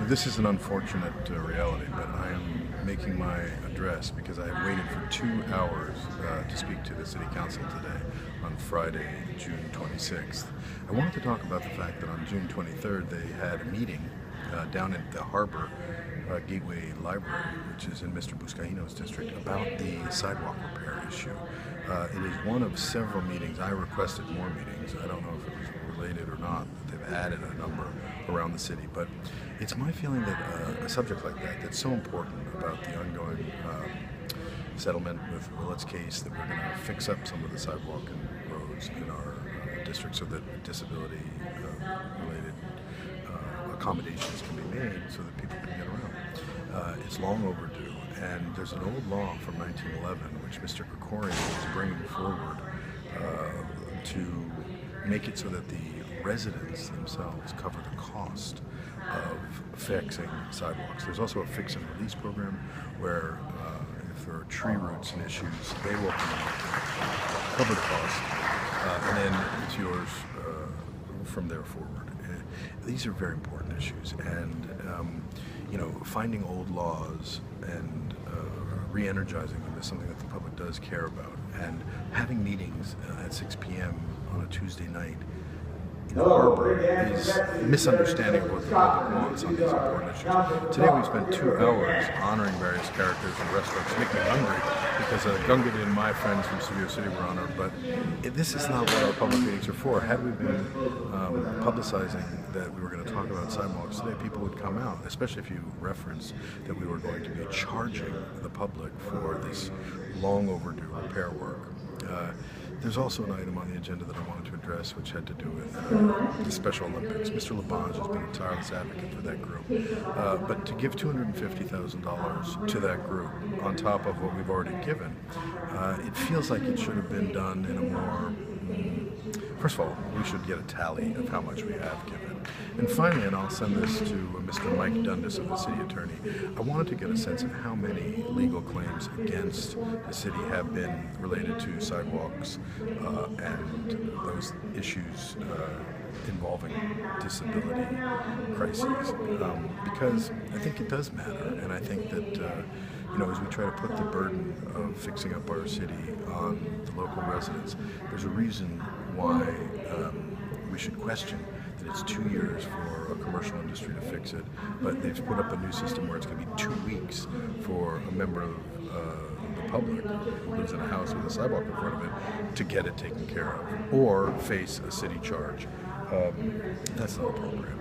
This is an unfortunate reality, but I am making my address because I have waited for 2 hours to speak to the City Council today on Friday, June 26th. I wanted to talk about the fact that on June 23rd they had a meeting down at the Harbor Gateway Library, which is in Mr. Buscaino's district, about the sidewalk repair issue. It is one of several meetings. I requested more meetings. I don't know if it was related or not. They've added a number around the city, but it's my feeling that a subject like that, that's so important about the ongoing settlement with Willett's case, that we're going to fix up some of the sidewalk and roads in our district so that disability related accommodations can be made so that people can get around. It's long overdue, and there's an old law from 1911 which Mr. Krikorian is bringing forward to make it so that the residents themselves cover the cost of fixing sidewalks. There's also a fix and release program where if there are tree roots and issues, they will cover the cost, and then it's yours from there forward. These are very important issues, and finding old laws and re-energizing them is something that the public does care about. And having meetings at 6 p.m. on a Tuesday night in the Harbor is a misunderstanding of what the public wants on these important issues. Today we've spent 2 hours honoring various characters and restaurants. Make me hungry because Gungan and my friends from Studio City were honored, but this is not what our public meetings are for. Had we been publicizing that we were going to talk about sidewalks today, people would come out, especially if you reference that we were going to be charging the public for this long overdue repair work. There's also an item on the agenda that I wanted to address, which had to do with the Special Olympics. Mr. Labange has been a tireless advocate for that group. But to give $250,000 to that group on top of what we've already given, it feels like it should have been done in a more... First of all, we should get a tally of how much we have given. And finally, and I'll send this to Mr. Mike Dundas of the city attorney, I wanted to get a sense of how many legal claims against the city have been related to sidewalks and those issues involving disability crises, because I think it does matter, and I think that as we try to put the burden of fixing up our city on the local residents, there's a reason why we should question that it's 2 years for a commercial industry to fix it, but they've put up a new system where it's going to be 2 weeks for a member of the public who lives in a house with a sidewalk in front of it to get it taken care of, or face a city charge. That's not appropriate.